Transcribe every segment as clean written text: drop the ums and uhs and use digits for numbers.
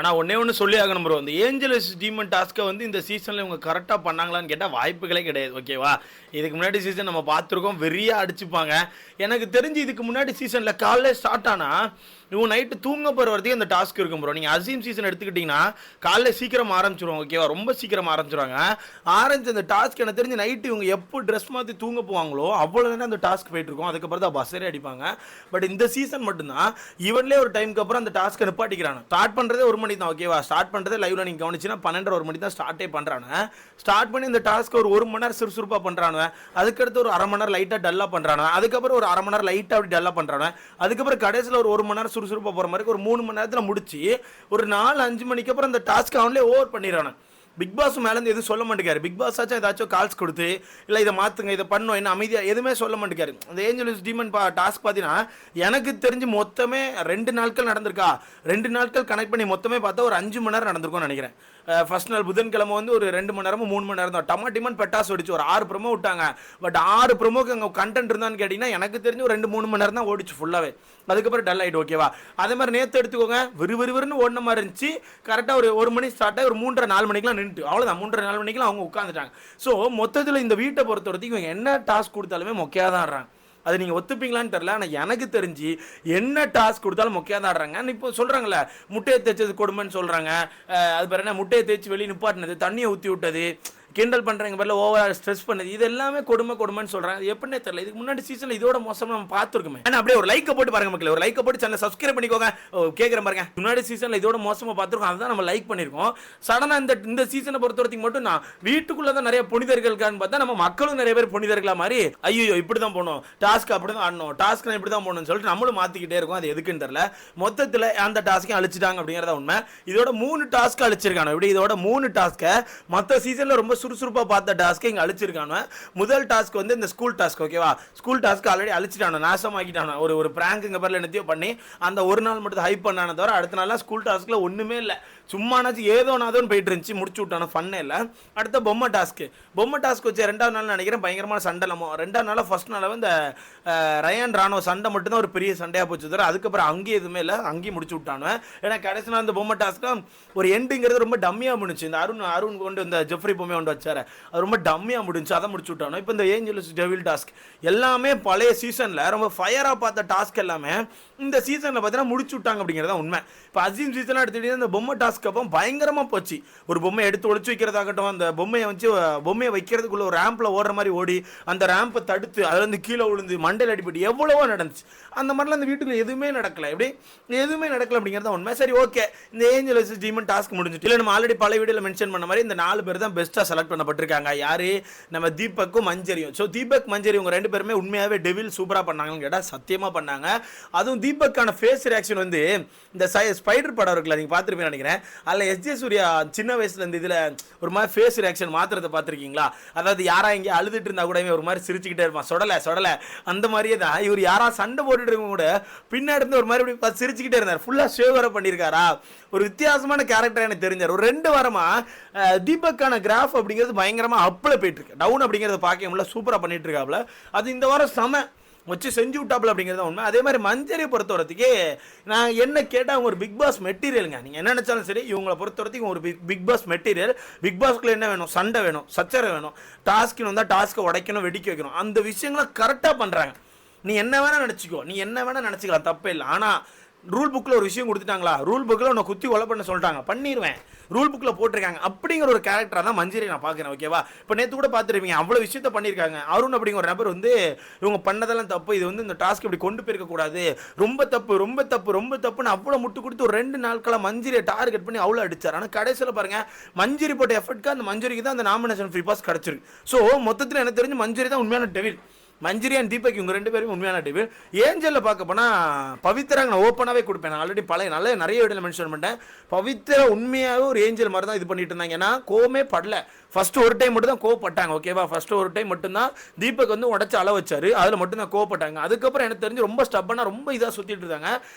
ஆனால் ஒன்றே ஒன்று சொல்லி ஆகணும் ப்ரோ, அந்த ஏஞ்சலஸ் டீமன் டாஸ்க்கை வந்து இந்த சீசனில் இவங்க கரெக்டாக பண்ணாங்களான்னு கேட்டால் வாய்ப்புகளே கிடையாது. ஓகேவா, இதுக்கு முன்னாடி சீசன் நம்ம பார்த்துருக்கோம், வெறியாக அடிச்சுப்பாங்க. எனக்கு தெரிஞ்சு இதுக்கு முன்னாடி சீசனில் காலையில் ஸ்டார்ட் ஆனால் இவங்க நைட்டு தூங்க போகிற வரைக்கும் அந்த டாஸ்க் இருக்கும் ப்ரோ. நீங்கள் அசீம் சீசன் எடுத்துக்கிட்டிங்கன்னா காலையில் சீக்கிரம் ஆரம்பிச்சிருவாங்க. ஓகேவா, ரொம்ப சீக்கிரம் ஆரம்பிச்சிருவாங்க. ஆரம்பிச்சு அந்த டாஸ்க் எனக்கு தெரிஞ்சு நைட்டு இவங்க எப்போ ட்ரெஸ் மாற்றி தூங்க போவாங்களோ அவ்வளோ தானே அந்த டாஸ்க் போயிட்டு இருக்கும். அதுக்கப்புறம் தான் பஸ்ஸரே அடிப்பாங்க. பட் இந்த சீசன் மட்டும்தான் ஈவன்லேயே ஒரு டைமுக்கு அப்புறம் அந்த டாஸ்க்கை நிப்பாட்டிக்கிறாங்க. ஸ்டார்ட் பண்ணுறதே 1 மணி தான். ஓகேவா, ஸ்டார்ட் பண்ணுறதே லைவ்ல நீங்கள் கவனிச்சுன்னா 12 1 மணி தான் ஸ்டார்ட்டே பண்ணுறாங்க. ஸ்டார்ட் பண்ணி இந்த டாஸ்க் ஒரு 1 மணி நேரம் சுறுசுறுப்பாக பண்ணுறாங்க. அதுக்கடுத்து ஒரு 1/2 மணி நேரம் லைட்டாக டல்லாக பண்ணுறாங்க. அதுக்கப்புறம் ஒரு 1/2 மணி நேரம் லைட்டாக அப்படி டல்லாக பண்ணுறாங்க. அதுக்கப்புறம் கடைசியில் ஒரு 1 மணி நேரம் சுறுசுறுப்பாக போகிற மாதிரி ஒரு 3 மணி நேரத்தில் முடிச்சு ஒரு 4-5 மணிக்கு அப்புறம் அந்த டாஸ்க் அவங்களே ஓவர் பண்ணிடுறாங்க. பிக் பாஸ் மேலேருந்து எதுவும் சொல்ல மாட்டேங்காரு. பிக் பாஸ் ஆச்சும் ஏதாச்சும் கால்ஸ் கொடுத்து இல்லை இதை மாற்றுங்க, இதை பண்ணோம், என்ன அமைதியாக எதுவுமே சொல்ல மாட்டேங்காரு. அந்த ஏஞ்சலஸ் டீமன் டாஸ்க் பார்த்தீங்கன்னா எனக்கு தெரிஞ்சு மொத்தமே 2 நாட்கள் நடந்திருக்கா. 2 நாட்கள் கனெக்ட் பண்ணி மொத்தமே பார்த்தா ஒரு 5 மணி நேரம் நடந்திருக்கும்னு நினைக்கிறேன். ஃபர்ஸ்ட் நாள் புதன்கிழமை வந்து ஒரு 2 மணி நேரமும் 3 மணி நேரம் தான். டமாட்டிமன் பெட்டாஸ் ஓடிச்சு, ஒரு 6 ப்ரோமோ விட்டாங்க. பட் 6 ப்ரோமோக்கு அங்கே கண்டென்ட் இருந்தான்னு கேட்டிங்கன்னா எனக்கு தெரிஞ்சு ஒரு 2-3 மணி நேரம் தான் ஓடிச்சு ஃபுல்லாகவே. அதுக்கப்புறம் டல் ஆகிட்டு. ஓகேவா, அதே மாதிரி நேற்று எடுத்துக்கோங்க, விறுவிறுன்னு ஓடின மாதிரி இருந்துச்சு. கரெக்டாக ஒரு மணி ஸ்டார்ட் ஆகி ஒரு 3:30-4 மணிக்கெலாம் நின்றுட்டு அவ்வளோதான். 3:30-4 மணிக்கெலாம் அவங்க உட்காந்துட்டாங்க. ஸோ மொத்தத்தில் இந்த வீட்டை பொறுத்த வரைக்கும் இவங்க என்ன டாஸ்க் கொடுத்தாலுமே மொக்கையாக தான் ஆடுறாங்க. அது நீங்கள் ஒத்துப்பீங்களான்னு தெரில. ஆனால் எனக்கு தெரிஞ்சு என்ன டாஸ்க் கொடுத்தாலும் மொக்கையாக தான் ஆடுறாங்க. இப்போ சொல்கிறாங்களே முட்டையை தேய்ச்சது கொடுமைன்னு சொல்கிறாங்க. அது பேர் என்ன, முட்டையை தேய்ச்சி வெளியே நிப்பாட்டினது, தண்ணியை ஊற்றி விட்டது, கிண்டல் பண்ணுறாங்க பேரில் ஓவராக ஸ்ட்ரெஸ் பண்ணது, இது எல்லாமே கொடுமைன்னு சொல்கிறாங்க. அது எப்படின்னே தெரியல. இதுக்கு முன்னாடி சீசனில் இதோட மோசமாக நம்ம பார்த்துருக்கோமே. ஆனால் அப்படியே ஒரு லைக்கை போட்டு பாருங்க மக்கள், ஒரு லைக்கை போட்டு சேனலை சப்ஸ்கிரைப் பண்ணிக்கோங்க. கேட்குறேன் பாருங்க, முன்னாடி சீசனில் இதோட மோசமாக பார்த்துருக்கோம், அதுதான் நம்ம லைக் பண்ணியிருக்கோம். சடனாக இந்த சீசனை பொறுத்த வரைக்கும் மட்டும் நான் வீட்டுக்குள்ளே தான் நிறைய புனிதர்களுக்கான்னு பார்த்தா நம்ம மக்களும் நிறைய பேர் புனிதர்களா மாதிரி ஐயோ இப்படி தான் போகணும், டாஸ்க் அப்படி தான் ஆடணும், டாஸ்க் இப்படி தான் போகணும்னு சொல்லிட்டு நம்மளும் மாற்றிக்கிட்டே இருக்கும். அது எதுக்குன்னு தெரியல. மொத்தத்தில் அந்த டாஸ்க்கையும் அழிச்சிட்டாங்க அப்படிங்கிறத உண்மை. இதோட 3 டாஸ்க் அழிச்சிருக்காங்க. இப்படி இதோட 3 டாஸ்க்கை மற்ற சீசனில் ரொம்ப சுறுசுறுப்பாக பார்த்த டாஸ்க்கு இங்கே அழிச்சிருக்கானு. முதல் டாஸ்க் வந்து இந்த ஸ்கூல் டாஸ்க். ஓகேவா, ஸ்கூல் டாஸ்க் ஆல்ரெடி அழிச்சிட்டானு, நாசமாக்கிட்டானு. ஒரு பிராங்க்குங்க பேரில் என்னத்தையோ பண்ணி அந்த ஒரு நாள் மட்டும் ஹைப் பண்ணானே தவிர அடுத்த நாள் ஸ்கூல் டாஸ்க்கில் ஒன்றுமே இல்லை. சும்மானாச்சும் ஏதோனாதோன்னு போயிட்டு இருந்துச்சு, முடிச்சு விட்டானு, ஃபன்னே இல்லை. அடுத்த பொம்மை டாஸ்க் வச்சு 2வது நாள் நினைக்கிறேன் பயங்கரமான சண்டை. நம்ம 2வது நாள் ஃபர்ஸ்ட் நாள் இந்த ரயான் ராணோ சண்டை மட்டும்தான் ஒரு பெரிய சண்டையாக போச்சு தவிர அதுக்கப்புறம் அங்கேயும் எதுவுமே இல்லை, அங்கேயும் முடிச்சு விட்டானு. ஏன்னா கடைசி நாள் இந்த பொம்மை டாஸ்க்கு ஒரு எண்டுங்கிறது ரொம்ப டம்மியாக முடிச்சு. இந்த அருண் கொண்டு இந்த ஜெஃப்ரி பொம்மை கொண்டு வச்சாரு, அது ரொம்ப டம்மியாக முடிஞ்சு, அதை முடிச்சு விட்டானோ. இப்போ இந்த ஏஞ்சலஸ் டெவில் டாஸ்க் எல்லாமே பழைய சீசனில் ரொம்ப ஃபயராக பார்த்த டாஸ்க் எல்லாமே இந்த சீசனில் பார்த்தீங்கன்னா முடிச்சு விட்டாங்க அப்படிங்கிறத உண்மை. இப்போ அசீம் சீசனாக எடுத்துக்கிட்டீங்கன்னா இந்த பொம்மை டாஸ்க் அப்போ பயங்கரமாக போச்சு. ஒரு பொம்மையை எடுத்து ஒழிச்சு வைக்கிறதாகட்டும், அந்த பொம்மையை வைக்கிறதுக்குள்ள ஒரு ரேம்பில் ஓடுற மாதிரி ஓடி அந்த ரேம்பை தடுத்து அதுலேருந்து கீழே விழுந்து மண்டையில் அடிப்பட்டு எவ்வளவோ நடந்துச்சு. அந்த மாதிரிலாம் அந்த வீட்டுக்குள்ள எதுவுமே நடக்கலை. எதுவுமே நடக்கல அப்படிங்கிறத உண்மை. சரி, ஓகே, இந்த ஏஞ்சலஸ் டீமன் டாஸ்க் முடிஞ்சிட்டு இல்லை, நம்ம ஆல்ரெடி பல வீடியோவில் மென்ஷன் பண்ண மாதிரி இந்த 4 பேர் தான் பெஸ்ட்டாக செலக்ட் பண்ணப்பட்டிருக்காங்க. யாரு, நம்ம தீபக்கும் மஞ்சரியும். ஸோ தீபக் மஞ்சரி இவங்க 2 பேருமே உண்மையாகவே டெவில் சூப்பராக பண்ணாங்கன்னு கேட்டால் சத்தியமாக பண்ணாங்க. அதுவும் தீபக்கான ஃபேஸ் ரியாக்ஷன் வந்து இந்த ஸ்பைடர் படம் இருக்குல்ல, நீங்கள் பார்த்துருப்பீங்கன்னு நினைக்கிறேன். அதில் எஸ்ஜே சூர்யா சின்ன வயசுல இருந்து இதில் ஒரு மாதிரி ஃபேஸ் ரியாக்ஷன் மாத்திரத்தை பார்த்துருக்கீங்களா? அதாவது யாரா இங்கே அழுதுட்டு இருந்தா கூட ஒரு மாதிரி சிரிச்சுக்கிட்டே இருப்பான், சொடலை அந்த மாதிரியே தான் இவர். யாரா சண்டை போட்டுட்டு இருக்க கூட பின்னாடி இருந்து ஒரு மாதிரி சிரிச்சுக்கிட்டே இருந்தார். ஃபுல்லாக ஷேவ் வர பண்ணியிருக்காரா, ஒரு வித்தியாசமான கேரக்டர் எனக்கு தெரிஞ்சார். ஒரு 2 வாரமா தீபக்கான கிராஃப் அப்படிங்கிறது பயங்கரமாக அப்பில் போயிட்டு இருக்கு. டவுன் அப்படிங்கிறத பார்க்க முடியல, சூப்பராக பண்ணிட்டு இருக்காப்புல. அது இந்த வாரம் செம வச்சு செஞ்சு விட்டாப்புல அப்படிங்கிறது உண்மை. அதே மாதிரி மஞ்சரியை பொறுத்த வரத்துக்கு நான் என்ன கேட்டால் அவங்க ஒரு பிக் பாஸ் மெட்டீரியலுங்க. நீங்கள் என்ன நினச்சாலும் சரி, இவங்களை பொறுத்த வரைக்கும் ஒரு பிக் பாஸ் மெட்டீரியல். பிக் பாஸ்க்குள்ள என்ன வேணும், சண்டை வேணும், சச்சரை வேணும், டாஸ்க்குன்னு வந்தால் டாஸ்க்கை உடைக்கணும், வெடிக்க வைக்கணும், அந்த விஷயங்களை கரெக்டாக பண்ணுறாங்க. நீ என்ன வேணால் நினச்சிக்கலாம், தப்பே இல்லை. ஆனால் ரூல் புக்கில் ஒரு விஷயம் கொடுத்துட்டாங்களா, ரூல் புக்கில் உன்னை குத்தி கொலை பண்ண சொல்லிட்டாங்க, பண்ணிடுவேன், ரூல் புக்கில் போட்டிருக்காங்க அப்படிங்கிற ஒரு கேரக்டராக தான் மஞ்சரி நான் பார்க்குறேன். ஓகேவா, இப்போ நேற்று கூட பார்த்துருப்பீங்க, அவ்வளோ விஷயத்த பண்ணியிருக்காங்க. அருண் அப்படிங்கிற ஒரு நபர் வந்து இவங்க பண்ணதெல்லாம் தப்பு, இது வந்து இந்த டாஸ்க் இப்படி கொண்டு போயிருக்கக்கூடாது, ரொம்ப தப்புன்னு அவ்வளோ முட்டு கொடுத்து ஒரு 2 நாட்களாக மஞ்சரியை டார்கெட் பண்ணி அவ்வளோ அடிச்சார். ஆனால் கடைசியில் பாருங்கள், மஞ்சரி போட்ட எஃபர்ட்க்கு அந்த மஞ்சரிக்கு தான் அந்த நாமினேஷன் ஃப்ரீ பாஸ் கிடச்சிருக்கு. ஸோ மொத்தத்தில் எனக்கு தெரிஞ்சு மஞ்சரி தான் உண்மையான டெவில். மஞ்சரி அண்ட் தீபக் இவங்க 2 பேரும் உண்மையான டெவில். ஏஞ்சலில் பார்க்க போனால் பவித்ராங்க நான் ஓப்பனாகவே கொடுப்பேன். நான் ஆல்ரெடி நிறைய வீடியோவில் மென்ஷன் பண்ணிட்டேன். பவித்ரா உண்மையாகவே ஒரு ஏஞ்சல் மாதிரி தான் இது பண்ணிட்டு இருந்தாங்க. ஏன்னா கோவமே படல. ஃபர்ஸ்ட் ஒரு டைம் மட்டும் தான் கோவப்பட்டாங்க. ஓகேவா, ஃபர்ஸ்ட் ஒரு டைம் மட்டும்தான் தீபக் வந்து உடச்சு அள வச்சாரு, அதில் மட்டும் தான் கோவப்பட்டாங்க. அதுக்கப்புறம் எனக்கு தெரிஞ்சு ரொம்ப ஸ்டப்பனா ரொம்ப இதாக சுற்றிட்டு இருந்தாங்க.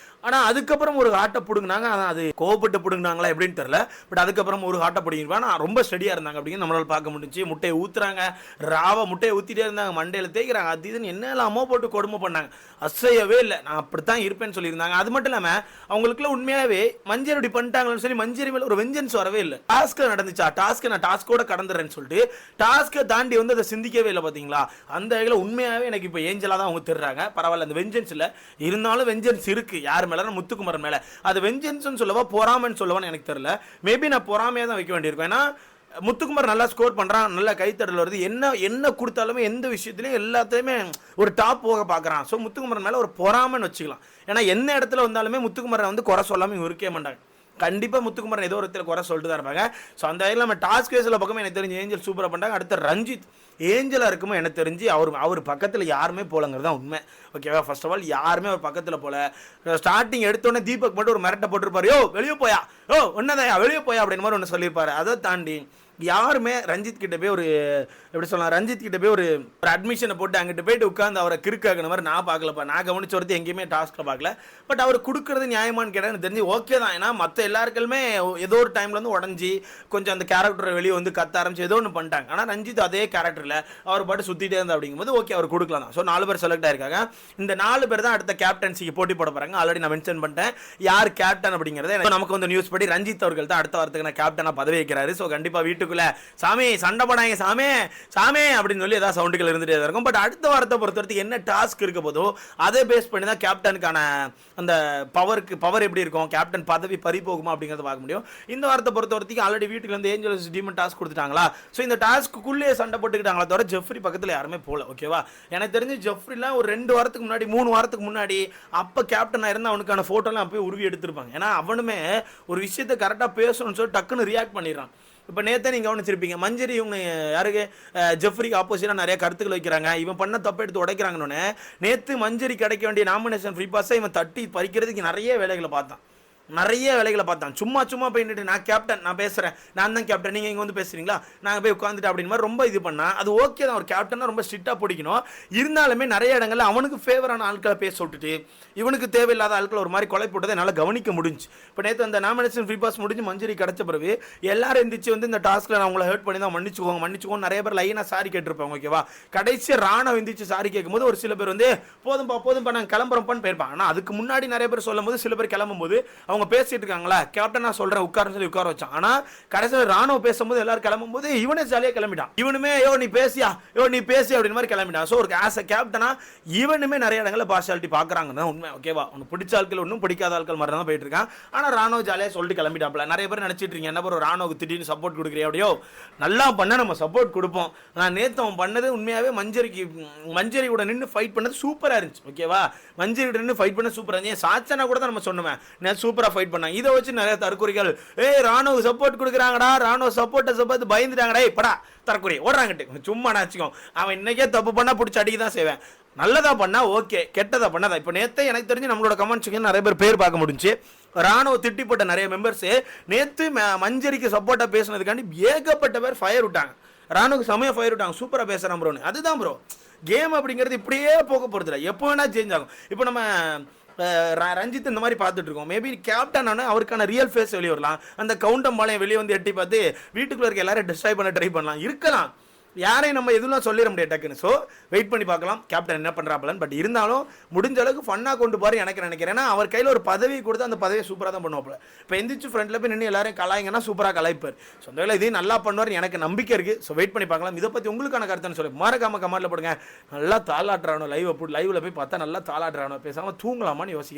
ஆனால் அதுக்கப்புறம் ஒரு ஹாட்டை பிடுங்கினாங்க. ஆனால் அது கோவப்பட்டு பிடுங்கினாங்களா எப்படின்னு தெரியல. பட் அதுக்கப்புறம் ஒரு ஹாட்டை பிடிங்கிருப்பாங்க. ஆனால் ரொம்ப ஸ்டடியாக இருந்தாங்க அப்படிங்கிறது நம்மளால் பார்க்க முடிஞ்சு. முட்டையை ஊற்றுறாங்க, முட்டையை ஊற்றிட்டே இருந்தாங்க, மண்டையில் தேய்க்கிறாங்க, அது இதுன்னு என்னெல்லாமோ போட்டு கொடுமை பண்ணாங்க. அசையவே இல்லை, நான் அப்படித்தான் இருப்பேன்னு சொல்லியிருந்தாங்க. அது மட்டும் இல்லாமல் அவங்களுக்குள்ள உண்மையாகவே மஞ்சரி இப்படி பண்ணிட்டாங்கன்னு சொல்லி மஞ்சரி மேலே ஒரு வெஞ்சன்ஸ் வரவே இல்லை. டாஸ்க்கு நடந்துச்சா, நான் டாஸ்கோட கடந்துறேன்னு சொல்லிட்டு டாஸ்க்கை தாண்டி வந்து அதை சிந்திக்கவே இல்லை. பார்த்தீங்களா, அந்த வகையில் உண்மையாகவே எனக்கு இப்போ ஏஞ்சலாக தான் அவங்க தெரிறாங்க. பரவாயில்ல, அந்த வெஞ்சன்ஸ் இல்லை, இருந்தாலும் வெஞ்சன்ஸ் இருக்கு. யார் மேலே? முத்துக்குமரன் மேலே. அது வெஞ்சன்ஸ்னு சொல்லவா பொறாமன்னு சொல்லவான்னு எனக்கு தெரியல. மேபி நான் பொறாமையாக தான் வைக்க வேண்டியிருப்பேன். ஏன்னா முத்துக்குமார் நல்லா ஸ்கோர் பண்ணுறான், நல்ல கைத்தடல் வருது, என்ன கொடுத்தாலுமே எந்த விஷயத்துலையும் எல்லாத்துலேயுமே ஒரு டாப் போக பார்க்குறான். ஸோ முத்துக்குமரன் மேலே ஒரு பொறாமன்னு வச்சுக்கலாம். ஏன்னா என்ன இடத்துல வந்தாலுமே முத்துக்குமரன் வந்து குறை சொல்லாமல் இவங்க இருக்கவே மாட்டாங்க. கண்டிப்பாக முத்துக்குமரன் ஏதோ ஒரு இடத்துல குறை சொல்லிட்டு தான் இருப்பாங்க. ஸோ அந்த வகையில் நம்ம டாஸ்க் கேஸில் பக்கமே எனக்கு தெரிஞ்சு ஏஞ்சல் சூப்பராக பண்ணுறாங்க. அடுத்த ரஞ்சித் ஏஞ்சலாக இருக்குமோ எனக்கு தெரிஞ்சு அவர் பக்கத்தில் யாருமே போலங்கிறது தான் உண்மை. ஓகேவா, ஃபர்ஸ்ட் ஆஃப் ஆல் யாருமே அவர் பக்கத்தில் போல. ஸ்டார்டிங் எடுத்தோடனே தீபக் மட்டும் ஒரு மிரட்டை போட்டிருப்பாரு, யோ வெளியே போயா, யோ ஒன்னதாயா வெளியே போயா அப்படின்னு மாதிரி ஒன்று சொல்லியிருப்பாரு. அதை தாண்டி யாருமே ரஞ்சித் கிட்ட போய் ஒரு எப்படி சொல்லலாம், ரஞ்சித் கிட்ட போய் ஒரு அட்மிஷனை போட்டு அங்கிட்ட போயிட்டு உட்காந்து அவரை கிறுக்காக்குன மாதிரி நான் பார்க்கலப்பா. நான் கவனிச்ச ஒருத்தர் எங்கேயுமே டாஸ்க்கில் பார்க்கல. பட் அவர் கொடுக்குறது நியாயமானு கேட்டால் எனக்கு தெரிஞ்சு ஓகே தான். ஏன்னா மற்ற எல்லாருக்குமே ஏதோ ஒரு டைமில் வந்து உடஞ்சி கொஞ்சம் அந்த கேரக்டரை வெளியே வந்து கத்த ஆரம்பிச்சு ஏதோ ஒன்று பண்ணிட்டாங்க. ஆனால் ரஞ்சித் அதே கேரக்டரில் அவர் பாட்டு சுற்றிட்டே இருந்தா அப்படிங்கும்போது ஓகே அவர் கொடுக்கலாம் தான். ஸோ 4 பேர் செலக்ட் ஆயிருக்காங்க. இந்த 4 பேர் தான் அடுத்த கேப்டன்சிக்கு போட்டி போட போகிறாங்க. ஆல்ரெடி நான் மென்ஷன் பண்ணிட்டேன் யார் கேப்டன் அப்படிங்கிறத. நமக்கு வந்து நியூஸ் படி ரஞ்சித் அவர்கள் தான் அடுத்த வாரத்துக்கு நான் கேப்டனாக பதவி வைக்கிறாரு. ஸோ கண்டிப்பாக வீட்டுக்குள்ளே சாமி சண்டை போடாங்க சாமே சாமே அப்படின்னு சொல்லி ஏதாவது சவுண்டுகள் இருந்துகிட்டே தான் இருக்கும். பட் அடுத்த வாரத்தை பொறுத்தவரைக்கும் என்ன டாஸ்க் இருக்க போதோ அதை பேஸ் பண்ணி தான் கேப்டனுக்கான அந்த பவர் எப்படி இருக்கும், கேப்டன் பதவி பறி போகுமா அப்படிங்கிறத பார்க்க முடியும். இந்த வாரத்தை பொறுத்த வரைக்கும் ஆல்ரெடி வீட்டுக்கு வந்து ஏஞ்சல்ஸ் டீமன் டாஸ்க் கொடுத்துட்டாங்களா. ஸோ இந்த டாஸ்க்குள்ளேயே சண்டை போட்டுக்கிட்டாங்களா தவிர ஜெஃப்ரி பக்கத்தில் யாருமே போல. ஓகேவா, எனக்கு தெரிஞ்சு ஜெஃப்ரிலாம் ஒரு 2 வாரத்துக்கு முன்னாடி 3 வாரத்துக்கு முன்னாடி அப்போ கேப்டனாக இருந்தால் அவனுக்கான ஃபோட்டோலாம் அப்போயே உருவி எடுத்திருப்பாங்க. ஏன்னா அவனுமே ஒரு விஷயத்தை கரெக்டாக பேசணும்னு சொல்லி டக்குன்னு ரியாக்ட் பண்ணிடுறான். இப்போ நேற்று நீங்கள் கவனிச்சிருப்பீங்க, மஞ்சரி இவங்க யாருக்கு ஜெஃப்ரிக்கு ஆப்போசிட்டாக நிறைய கருத்துக்கள் வைக்கிறாங்க. இவன் பண்ண தப்பை எடுத்து உடைக்கிறாங்கன்னு நேற்று மஞ்சரி கிடைக்க வேண்டிய நாமினேஷன் ஃப்ரீ பாஸை இவன் தட்டி பறிக்கிறதுக்கு நிறைய வேலைகளை பார்த்தான். சும்மா போயிட்டு நான் கேப்டன், நான் பேசுகிறேன், நான் தான் கேப்டன், நீங்கள் இங்கே வந்து பேசுகிறீங்களா, நாங்கள் போய் உட்காந்துட்டு அப்படின்னு மாதிரி ரொம்ப இது பண்ணால் அது ஓகே தான். ஒரு கேப்டனாக ரொம்ப ஸ்ட்ரிக்டாக பிடிக்கணும். இருந்தாலுமே நிறைய இடங்களில் அவனுக்கு ஃபேவரான ஆட்களை பேச விட்டுட்டு இவனுக்கு தேவையில்லாத ஆட்களை ஒரு மாதிரி கொலை போட்டதை என்னால் கவனிக்க முடிஞ்சு. இப்போ நேற்று அந்த நாமினேஷன் ஃப்ரீ பாஸ் முடிஞ்சு மஞ்சரி கிடச்ச பிறகு எல்லாரும் எந்திரிச்சு வந்து இந்த டாஸ்க்கில் நான் உங்களை ஹர்ட் பண்ணி தான் மன்னிச்சுக்கோங்க நிறைய பேர் லைனாக சாரி கேட்டிருப்பாங்க. ஓகேவா, கடைசியாக ராணுவ எந்திரிச்சு சாரி கேட்கும்போது ஒரு சில பேர் வந்து போதும்பா நாங்கள் கிளம்புறோம்ப்பான்னு போயிருப்பாங்க. ஆனால் அதுக்கு முன்னாடி நிறைய பேர் சொல்லும் போது சில பேர் கிளம்பும்போது அவங்க பேசிட்டு இருக்காங்களா, கேப்டன் நான் சொல்றேன் உட்கார்னு சொல்லி உட்கார வச்சான். ஆனா கடைசியில் ராணுவ பேசும்போது எல்லாரும் கிளம்பும்போது இவனே ஜாலியா கிளம்பிட்டான். இவனுமே நீ பேசி அப்படின்னு மாதிரி கிளம்பிட்டான். ஸோ ஒரு ஆஸ் அ கேப்டனா இவனுமே நிறைய இடங்களில் பார்ஷாலிட்டி பார்க்குறாங்க தான் உண்மை. ஓகேவா, ஒன்று பிடிச்ச ஆட்கள் ஒன்றும் பிடிக்காத ஆட்கள் மாதிரி தான் போயிட்டு இருக்கான். ஆனால் ராணுவ ஜாலியாக சொல்லிட்டு கிளம்பிட்டாப்ல. நிறைய பேர் நினைச்சிட்டு இருக்கீங்க என்ன ஒரு ராணுவ திடீர்னு சப்போர்ட் கொடுக்குறியா, அப்படியோ நல்லா பண்ண நம்ம சப்போர்ட் கொடுப்போம். நான் நேற்று அவன் பண்ணது உண்மையாகவே மஞ்சரி கூட நின்று ஃபைட் பண்ணது சூப்பராக இருந்துச்சு. ஓகேவா, மஞ்சரி கூட நின்று ஃபைட் பண்ண சூப்பராக இருந்துச்சு. சாச்சனா கூட தான் நம்ம சொன்னோமே நான் சூப்பராக ஃபைட் பண்ணேன். இதை வச்சு நிறைய தற்கொலைகள் ராணுவ சப்போர்ட் கொடுக்குறாங்கடா, ராணுவ சப்போர்ட்டை பயந்துட்டாங்கடா, படா தற்கொலை ஓடுறாங்கட்டு சும்மா நாச்சுக்கோ. அவன் இன்னைக்கே தப்பு பண்ணா பிடிச்சி அடிக்க தான் செய்வேன். நல்லதா பண்ணா ஓகே, கெட்டதா பண்ணாதான். இப்போ நேற்று எனக்கு தெரிஞ்சு நம்மளோட கமெண்ட்ஸ் நிறைய பேர் பார்க்க முடிஞ்சு. ராணுவ திட்டிப்பட்ட நிறைய மெம்பர்ஸ் நேற்று மஞ்சரிக்கு சப்போர்ட்டா பேசுனதுக்காண்டி ஏகப்பட்ட பேர் ஃபயர் விட்டாங்க. ராணுவ சமயம் ஃபயர் விட்டாங்க. சூப்பராக பேசுகிறான் ப்ரோன்னு. அதுதான் ப்ரோ கேம் அப்படிங்கிறது இப்படியே போக போகிறதில்ல, எப்போ வேணா சேஞ்ச் ஆகும். இப்போ நம்ம ரஞ்சித் இந்த மாதிரி பார்த்துட்டு இருக்கோம். மேபி கேப்டன் ஆனால் அவருக்கான ரியல் ஃபேஸ் வெளியே வரலாம். அந்த கவுண்டம்பாளையம் வெளியே வந்து எட்டி பார்த்து வீட்டுக்குள்ள இருக்க எல்லாரும் டிஸ்ட்ராய் பண்ண ட்ரை இருக்கலாம். யாரையும் நம்ம எதுவும் சொல்லிட முடியாது டக்குன்னு. ஸோ வெயிட் பண்ணி பார்க்கலாம் கேப்டன் என்ன பண்ணுறாப்பலன்னு. பட் இருந்தாலும் முடிஞ்ச அளவுக்கு ஃபன்னாக கொண்டு போகிற எனக்கு நினைக்கிறேன். ஏன்னா அவர் கையில் ஒரு பதவி கொடுத்து அந்த பதவியை சூப்பராக தான் பண்ணுவாப்புல. இப்போ எந்திரிச்சு ஃப்ரெண்டில் போய் நின்று எல்லாரும் கலாயிங்கன்னா சூப்பராக கலாய்ப்பார். ஸோ அந்த வேலை இதையும் நல்லா பண்ணுவார் எனக்கு நம்பிக்கை இருக்குது. ஸோ வெயிட் பண்ணி பார்க்கலாம். இதை பற்றி உங்களுக்கான கருத்துன்னு சொல்லி மறக்காம கமெண்ட்டில் போடுங்க. நல்லா தாளாட்டுறானோ லைவில் போய் பார்த்தா நல்லா தாளாட்டுறானோ, பேசாமல் தூங்கலாமான்னு யோசிக்கிறேன்.